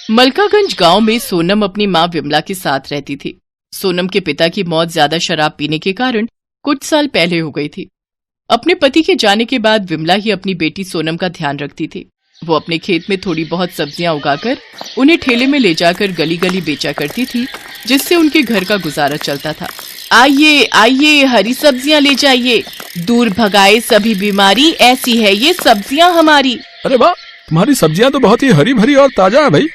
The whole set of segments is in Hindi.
मलकागंज गांव में सोनम अपनी मां विमला के साथ रहती थी। सोनम के पिता की मौत ज्यादा शराब पीने के कारण कुछ साल पहले हो गई थी। अपने पति के जाने के बाद विमला ही अपनी बेटी सोनम का ध्यान रखती थी। वो अपने खेत में थोड़ी बहुत सब्जियां उगाकर उन्हें ठेले में ले जाकर गली गली बेचा करती थी, जिससे उनके घर का गुजारा चलता था। आइए आइए, हरी सब्जियां ले जाइए, दूर भगाए सभी बीमारी, ऐसी है ये सब्जियां हमारी। अरे वाह, तुम्हारी सब्जियां तो बहुत ही हरी भरी और ताजा है भाई।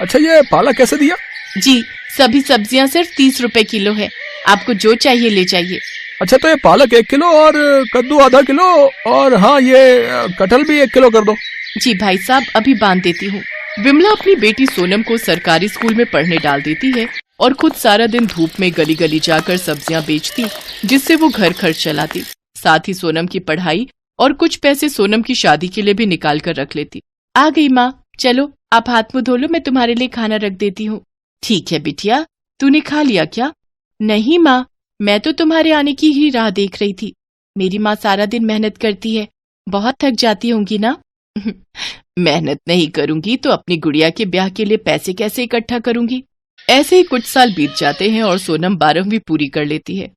अच्छा, ये पालक कैसे दिया? जी, सभी सब्जियां सिर्फ 30 रुपए किलो है, आपको जो चाहिए ले जाइए। अच्छा, तो ये पालक 1 किलो और कद्दू आधा किलो, और हाँ, ये कटहल भी 1 किलो कर दो। जी भाई साहब, अभी बांध देती हूँ। विमला अपनी बेटी सोनम को सरकारी स्कूल में पढ़ने डाल देती है और खुद सारा दिन धूप में गली गली जाकर सब्जियां बेचती, जिससे वो घर खर्च चलाती। साथ ही सोनम की पढ़ाई और कुछ पैसे सोनम की शादी के लिए भी निकाल कर रख लेती। आ गई माँ, चलो आप हाथ मुंह धो लो, मैं तुम्हारे लिए खाना रख देती हूँ। ठीक है बिटिया, तूने खा लिया क्या? नहीं माँ, मैं तो तुम्हारे आने की ही राह देख रही थी। मेरी माँ सारा दिन मेहनत करती है, बहुत थक जाती होंगी ना? मेहनत नहीं करूंगी तो अपनी गुड़िया के ब्याह के लिए पैसे कैसे इकट्ठा करूंगी? ऐसे ही कुछ साल बीत जाते हैं और सोनम 12वीं पूरी कर लेती है।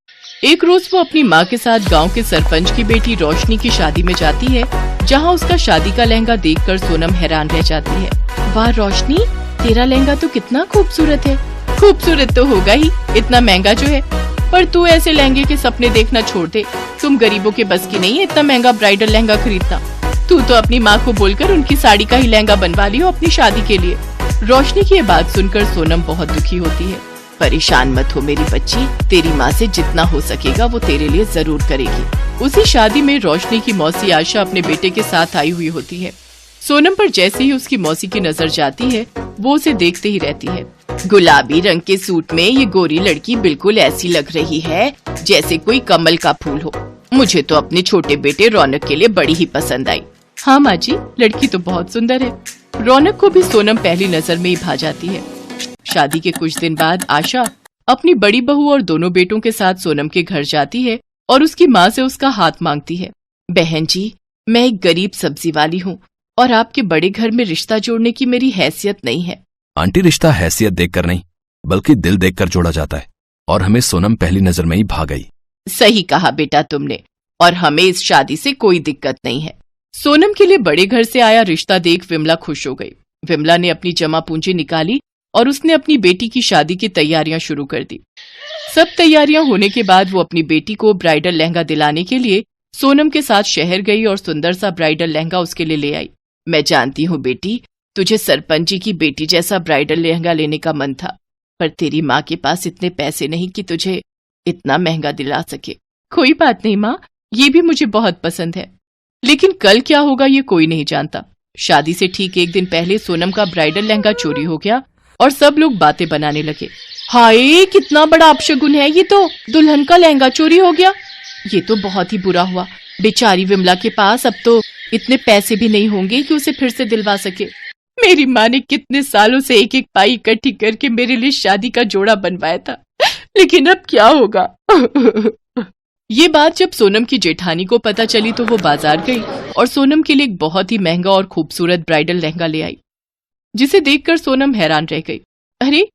एक रोज वो अपनी माँ के साथ गांव के सरपंच की बेटी रोशनी की शादी में जाती है, जहां उसका शादी का लहंगा देखकर सोनम हैरान रह जाती है। वाह रोशनी, तेरा लहंगा तो कितना खूबसूरत है। खूबसूरत तो होगा ही, इतना महंगा जो है, पर तू ऐसे लहंगे के सपने देखना छोड़ दे। तुम गरीबों के बस की नहीं है इतना महंगा ब्राइडल लहंगा खरीदना। तू तो अपनी माँ को बोलकर उनकी साड़ी का ही लहंगा बनवा लियो अपनी शादी के लिए। रोशनी की ये बात सुनकर सोनम बहुत दुखी होती है। परेशान मत हो मेरी बच्ची, तेरी माँ से जितना हो सकेगा वो तेरे लिए जरूर करेगी। उसी शादी में रोशनी की मौसी आशा अपने बेटे के साथ आई हुई होती है। सोनम पर जैसे ही उसकी मौसी की नजर जाती है, वो उसे देखते ही रहती है। गुलाबी रंग के सूट में ये गोरी लड़की बिल्कुल ऐसी लग रही है जैसे कोई कमल का फूल हो। मुझे तो अपने छोटे बेटे रौनक के लिए बड़ी ही पसंद आई। हाँ माँ जी, लड़की तो बहुत सुंदर है। रौनक को भी सोनम पहली नजर में ही भा जाती है। शादी के कुछ दिन बाद आशा अपनी बड़ी बहू और दोनों बेटों के साथ सोनम के घर जाती है और उसकी माँ से उसका हाथ मांगती है। बहन जी, मैं एक गरीब सब्जी वाली हूँ और आपके बड़े घर में रिश्ता जोड़ने की मेरी हैसियत नहीं है। आंटी, रिश्ता हैसियत देखकर नहीं बल्कि दिल देखकर जोड़ा जाता है, और हमें सोनम पहली नजर में ही भा गई। सही कहा बेटा तुमने, और हमें इस शादी से कोई दिक्कत नहीं है। सोनम के लिए बड़े घर से आया रिश्ता देख विमला खुश हो गई। विमला ने अपनी जमा पूंजी निकाली और उसने अपनी बेटी की शादी की तैयारियां शुरू कर दी। सब तैयारियां होने के बाद वो अपनी बेटी को ब्राइडल लहंगा दिलाने के लिए सोनम के साथ शहर गई और सुंदर सा ब्राइडल लहंगा उसके लिए ले आई। मैं जानती हूँ बेटी, तुझे सरपंच जी की बेटी जैसा ब्राइडल लहंगा लेने का मन था, पर तेरी माँ के पास इतने पैसे नहीं कि तुझे इतना महंगा दिला सके। कोई बात नहीं माँ, ये भी मुझे बहुत पसंद है, लेकिन कल क्या होगा ये कोई नहीं जानता। शादी से ठीक एक दिन पहले सोनम का ब्राइडल लहंगा चोरी हो गया और सब लोग बातें बनाने लगे। हाय, कितना बड़ा अपशगुन है, ये तो दुल्हन का लहंगा चोरी हो गया। ये तो बहुत ही बुरा हुआ। बेचारी विमला के पास अब तो इतने पैसे भी नहीं होंगे कि उसे फिर से दिलवा सके। मेरी माँ ने कितने सालों से एक एक पाई इकट्ठी करके मेरे लिए शादी का जोड़ा बनवाया था, लेकिन अब क्या होगा? ये बात जब सोनम की जेठानी को पता चली तो वो बाजार गई और सोनम के लिए एक बहुत ही महंगा और खूबसूरत ब्राइडल लहंगा ले आई, जिसे देखकर सोनम हैरान रह गई। अरे,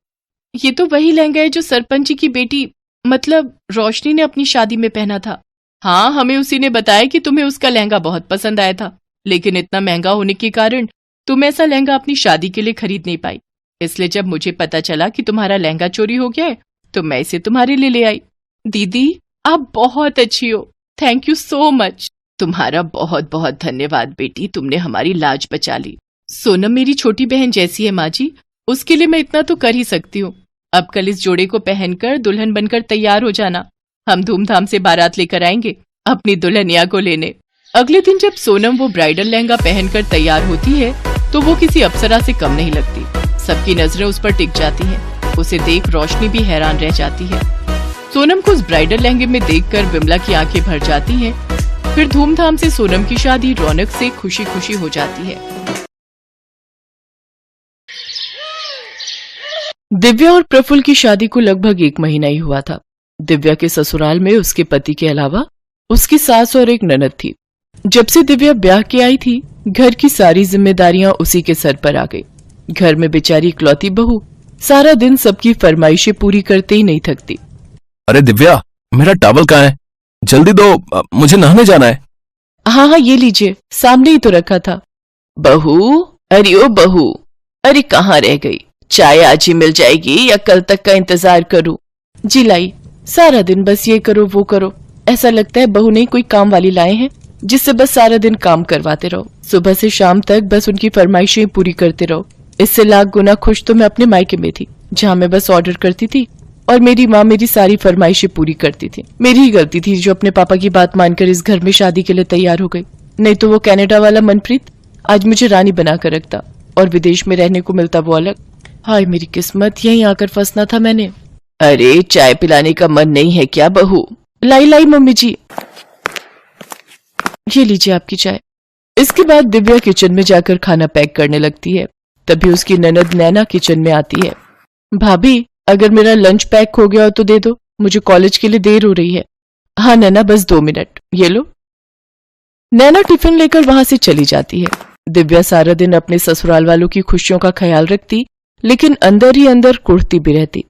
ये तो वही लहंगा है जो सरपंच जी की बेटी मतलब रोशनी ने अपनी शादी में पहना था। हाँ, हमें उसी ने बताया कि तुम्हें उसका लहंगा बहुत पसंद आया था, लेकिन इतना महंगा होने के कारण तुम ऐसा लहंगा अपनी शादी के लिए खरीद नहीं पाई। इसलिए जब मुझे पता चला कि तुम्हारा लहंगा चोरी हो गया है तो मैं इसे तुम्हारे लिए ले आई। दीदी, आप बहुत अच्छी हो, थैंक यू सो मच। तुम्हारा बहुत बहुत धन्यवाद बेटी, तुमने हमारी लाज बचा ली। सोनम मेरी छोटी बहन जैसी है माँ जी, उसके लिए मैं इतना तो कर ही सकती हूँ। अब कल इस जोड़े को पहनकर दुल्हन बनकर तैयार हो जाना, हम धूमधाम से बारात लेकर आएंगे अपनी दुल्हनिया को लेने। अगले दिन जब सोनम वो ब्राइडल लहंगा पहनकर तैयार होती है तो वो किसी अप्सरा से कम नहीं लगती। सबकी नजरें उस पर टिक जाती हैं। उसे देख रोशनी भी हैरान रह जाती है। सोनम को उस ब्राइडल लहंगे में देखकर विमला की आंखें भर जाती हैं। फिर धूमधाम से सोनम की शादी रौनक से खुशी खुशी हो जाती है। दिव्या और प्रफुल्ल की शादी को लगभग 1 महीना ही हुआ था। दिव्या के ससुराल में उसके पति के अलावा उसकी सास और एक ननद थी। जब से दिव्या ब्याह के आई थी, घर की सारी जिम्मेदारियां उसी के सर पर आ गई। घर में बेचारी इकलौती बहू सारा दिन सबकी फरमाइशें पूरी करते ही नहीं थकती। अरे दिव्या, मेरा टॉवल कहाँ है? जल्दी दो, मुझे नहाने जाना है। हाँ हाँ ये लीजिए, सामने ही तो रखा था। बहू, अरे ओ बहू, अरे कहाँ रह गई? चाय आज ही मिल जाएगी या कल तक का इंतजार करूं? जी लाई, सारा दिन बस ये करो वो करो, ऐसा लगता है बहू ने कोई काम वाली लाए हैं जिससे बस सारा दिन काम करवाते रहो, सुबह से शाम तक बस उनकी फरमाइशें पूरी करते रहो। इससे लाख गुना खुश तो मैं अपने मायके में थी, जहाँ मैं बस ऑर्डर करती थी और मेरी माँ मेरी सारी फरमाइशें पूरी करती थी। मेरी ही गलती थी जो अपने पापा की बात मानकर इस घर में शादी के लिए तैयार हो गई, नहीं तो वो कनाडा वाला मनप्रीत आज मुझे रानी बनाकर रखता और विदेश में रहने को मिलता वो अलग। हाय मेरी किस्मत, यहीं आकर फंसना था मैंने। अरे चाय पिलाने का मन नहीं है क्या बहू? लाई लाई मम्मी जी, ये लीजिए आपकी चाय। इसके बाद दिव्या किचन में जाकर खाना पैक करने लगती है। तभी उसकी ननद नैना किचन में आती है। भाभी, अगर मेरा लंच पैक हो गया हो तो दे दो, मुझे कॉलेज के लिए देर हो रही है। हाँ नैना, बस 2 मिनट, ये लो। नैना टिफिन लेकर वहां से चली जाती है। दिव्या सारा दिन अपने ससुराल वालों की खुशियों का ख्याल रखती, लेकिन अंदर ही अंदर कुढ़ती भी रहती।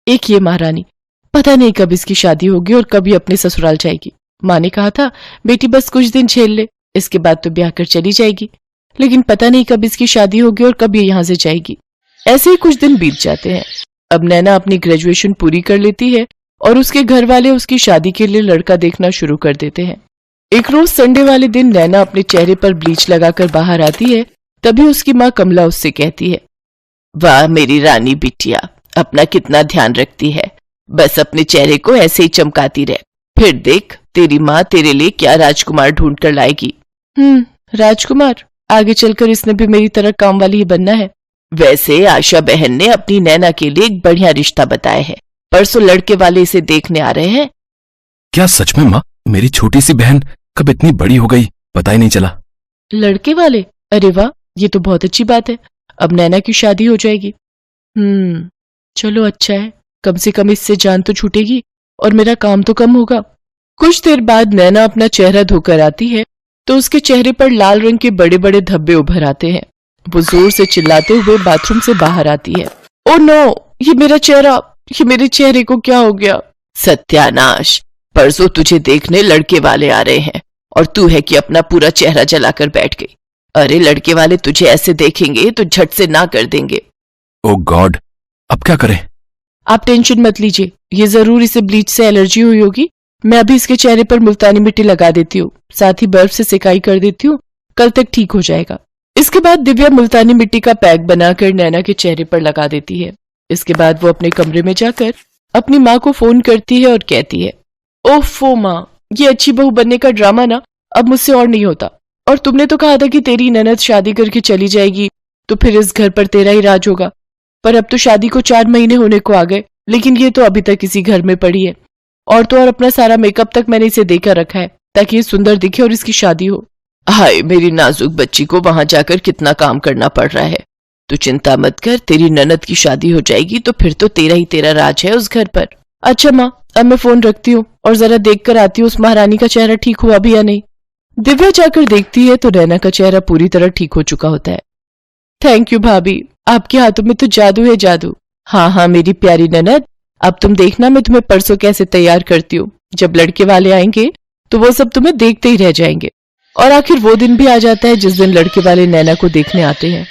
एक ये महारानी, पता नहीं कब इसकी शादी होगी और कब ये अपने ससुराल जाएगी। माँ ने कहा था बेटी बस कुछ दिन झेल ले, इसके बाद तो ब्याह कर चली जाएगी, लेकिन पता नहीं कब इसकी शादी होगी और कब ये यहाँ से जाएगी। ऐसे ही कुछ दिन बीत जाते हैं। अब नैना अपनी ग्रेजुएशन पूरी कर लेती है और उसके घर वाले उसकी शादी के लिए लड़का देखना शुरू कर देते हैं। एक रोज संडे वाले दिन नैना अपने चेहरे पर ब्लीच लगाकर बाहर आती है। तभी उसकी माँ कमला उससे कहती है, वाह मेरी रानी बिटिया, अपना कितना ध्यान रखती है, बस अपने चेहरे को ऐसे ही चमकाती रह, फिर देख तेरी माँ तेरे लिए क्या राजकुमार ढूंढ कर लाएगी। राजकुमार? आगे चलकर इसने भी मेरी तरह काम वाली ही बनना है। वैसे आशा बहन ने अपनी नैना के लिए एक बढ़िया रिश्ता बताया है, परसों लड़के वाले इसे देखने आ रहे हैं। क्या सच में माँ? मेरी छोटी सी बहन कब इतनी बड़ी हो गई, पता ही नहीं चला। लड़के वाले? अरे वाह, ये तो बहुत अच्छी बात है, अब नैना की शादी हो जाएगी। चलो अच्छा है, कम से कम इससे जान तो छूटेगी और मेरा काम तो कम होगा। कुछ देर बाद नैना अपना चेहरा धोकर आती है तो उसके चेहरे पर लाल रंग के बड़े बड़े धब्बे उभर आते हैं। वो जोर से चिल्लाते हुए बाथरूम से बाहर आती है। ओ नो, ये मेरा चेहरा, ये मेरे चेहरे को क्या हो गया? सत्यानाश, परसों तुझे देखने लड़के वाले आ रहे हैं और तू है कि अपना पूरा चेहरा जलाकर बैठ गई। अरे लड़के वाले तुझे ऐसे देखेंगे तो झट से ना कर देंगे। ओ गॉड, अब क्या करें? आप टेंशन मत लीजिए, ये जरूर इसे ब्लीच से एलर्जी हुई होगी। मैं अभी इसके चेहरे पर मुल्तानी मिट्टी लगा देती हूँ, साथ ही बर्फ से सिकाई कर देती हूँ, कल तक ठीक हो जाएगा। इसके बाद दिव्या मुल्तानी मिट्टी का पैक बनाकर नैना के चेहरे पर लगा देती है। इसके बाद वो अपने कमरे में जाकर अपनी माँ को फोन करती है और कहती है, ओफो माँ, ये अच्छी बहू बनने का ड्रामा ना अब मुझसे और नहीं होता। और तुमने तो कहा था कि तेरी ननद शादी करके चली जाएगी तो फिर इस घर पर तेरा ही राज होगा, पर अब तो शादी को 4 महीने होने को आ गए, लेकिन ये तो अभी तक इसी घर में पड़ी है। और तो और अपना सारा मेकअप तक मैंने इसे देकर रखा है ताकि ये सुंदर दिखे और इसकी शादी हो। हाय मेरी नाजुक बच्ची को वहां जाकर कितना काम करना पड़ रहा है। तू चिंता मत कर, तेरी ननद की शादी हो जाएगी तो फिर तो तेरा ही तेरा राज है उस घर पर। अच्छा माँ, अब मैं फोन रखती हूँ और जरा देख कर आती हूँ उस महारानी का चेहरा ठीक हुआ भी या नहीं। दिव्या जाकर देखती है तो नैना का चेहरा पूरी तरह ठीक हो चुका होता है। थैंक यू भाभी, आपके हाथों में तो जादू है जादू। हाँ हाँ मेरी प्यारी ननद, अब तुम देखना मैं तुम्हें परसों कैसे तैयार करती हूँ। जब लड़के वाले आएंगे तो वो सब तुम्हें देखते ही रह जाएंगे। और आखिर वो दिन भी आ जाता है जिस दिन लड़के वाले नैना को देखने आते हैं।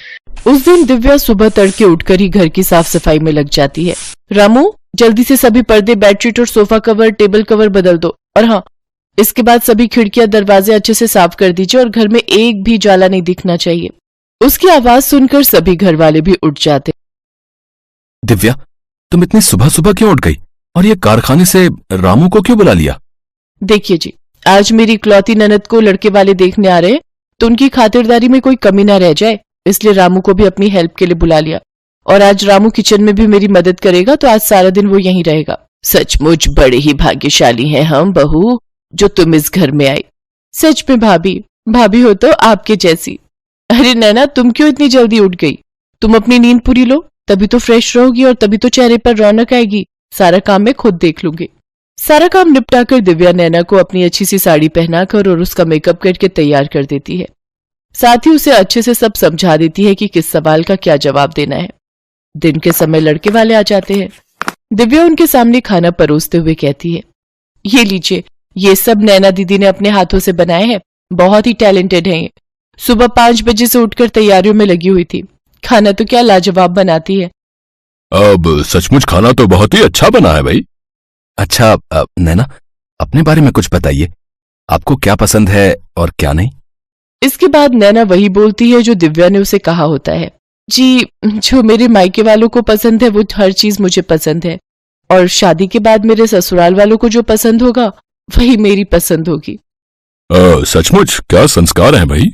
उस दिन दिव्या सुबह तड़के उठकर ही घर की साफ सफाई में लग जाती है। रामू, जल्दी से सभी पर्दे, बेडशीट और सोफा कवर, टेबल कवर बदल दो। और हाँ, इसके बाद सभी खिड़कियां दरवाजे अच्छे से साफ कर दीजिए और घर में एक भी जाला नहीं दिखना चाहिए। उसकी आवाज सुनकर सभी घर वाले भी उठ जाते। दिव्या, तुम इतनी सुबह सुबह क्यों उठ गई और ये कारखाने से रामू को क्यों बुला लिया? देखिए जी, आज मेरी इकलौती ननद को लड़के वाले देखने आ रहे, तो उनकी खातिरदारी में कोई कमी ना रह जाए, इसलिए रामू को भी अपनी हेल्प के लिए बुला लिया। और आज रामू किचन में भी मेरी मदद करेगा तो आज सारा दिन वो यहीं रहेगा। सचमुच बड़े ही भाग्यशाली हैं हम बहू, जो तुम इस घर में आई। सच में भाभी, भाभी हो तो आपके जैसी। अरे नैना, तुम क्यों इतनी जल्दी उठ गई? तुम अपनी नींद पूरी लो, तभी तो फ्रेश रहोगी और तभी तो चेहरे पर रौनक आएगी। सारा काम मैं खुद देख लूंगी। सारा काम निपटाकर दिव्या नैना को अपनी अच्छी सी साड़ी पहनाकर और उसका मेकअप करके तैयार कर देती है। साथ ही उसे अच्छे से सब समझा देती है कि किस सवाल का क्या जवाब देना है। दिन के समय लड़के वाले आ जाते हैं। दिव्या उनके सामने खाना परोसते हुए कहती है, ये लीजिए, ये सब नैना दीदी ने अपने हाथों से बनाए हैं। बहुत ही टैलेंटेड है ये। सुबह 5 बजे से उठकर तैयारियों में लगी हुई थी। खाना तो क्या लाजवाब बनाती है। अब सचमुच खाना तो बहुत ही अच्छा बना है भाई। अच्छा नैना, अपने बारे में कुछ बताइए, आपको क्या पसंद है और क्या नहीं? इसके बाद नैना वही बोलती है जो दिव्या ने उसे कहा होता है। जी, जो मेरे मायके वालों को पसंद है वो हर चीज मुझे पसंद है, और शादी के बाद मेरे ससुराल वालों को जो पसंद होगा वही मेरी पसंद होगी। सचमुच क्या संस्कार हैं भाई।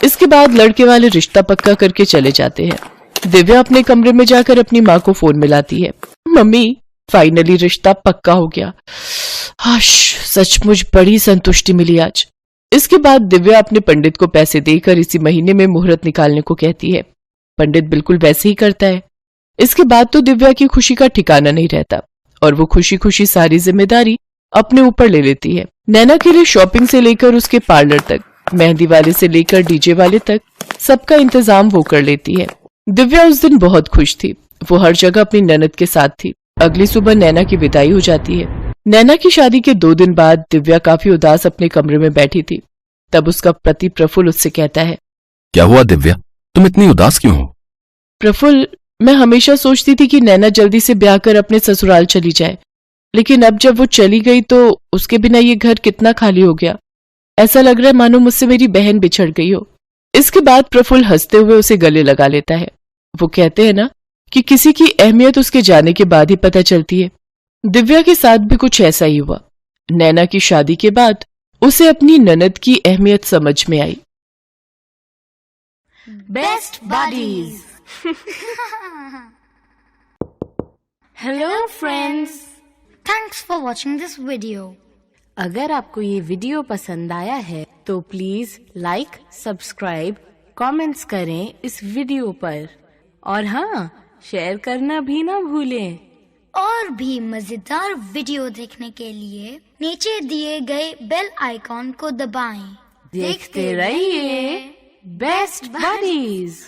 इसके बाद लड़के वाले रिश्ता पक्का करके चले जाते हैं। दिव्या अपने कमरे में जाकर अपनी माँ को फोन मिलाती है। मम्मी, फाइनली रिश्ता पक्का हो गया। हाश, सचमुच बड़ी संतुष्टि मिली आज। इसके बाद दिव्या अपने पंडित को पैसे देकर इसी महीने में मुहूर्त निकालने को कहती है। पंडित बिल्कुल वैसे ही करता है। इसके बाद तो दिव्या की खुशी का ठिकाना नहीं रहता और वो खुशी खुशी सारी जिम्मेदारी अपने ऊपर ले लेती है। नैना के लिए शॉपिंग से लेकर उसके पार्लर तक, मेहंदी वाले से लेकर डीजे वाले तक सबका इंतजाम वो कर लेती है। दिव्या उस दिन बहुत खुश थी। वो हर जगह अपनी ननद के साथ थी। अगली सुबह नैना की विदाई हो जाती है। नैना की शादी के 2 दिन बाद दिव्या काफी उदास अपने कमरे में बैठी थी। तब उसका पति प्रफुल्ल उससे कहता है, क्या हुआ दिव्या, तुम इतनी उदास क्यों हो? प्रफुल्ल, मैं हमेशा सोचती थी कि नैना जल्दी से ब्याह कर अपने ससुराल चली जाए, लेकिन अब जब वो चली गई तो उसके बिना ये घर कितना खाली हो गया। ऐसा लग रहा है मानो मुझसे मेरी बहन बिछड़ गई हो। इसके बाद प्रफुल्ल हंसते हुए उसे गले लगा लेता है। वो कहते हैं ना कि किसी की अहमियत उसके जाने के बाद ही पता चलती है। दिव्या के साथ भी कुछ ऐसा ही हुआ। नैना की शादी के बाद उसे अपनी ननद की अहमियत समझ में आई। Best buddies. Hello friends, thanks for watching this video. अगर आपको ये वीडियो पसंद आया है तो प्लीज लाइक, सब्सक्राइब, कमेंट्स करें इस वीडियो पर, और हाँ, शेयर करना भी ना भूलें। और भी मजेदार वीडियो देखने के लिए नीचे दिए गए बेल आइकॉन को दबाएं। देखते रहिए बेस्ट बडीज।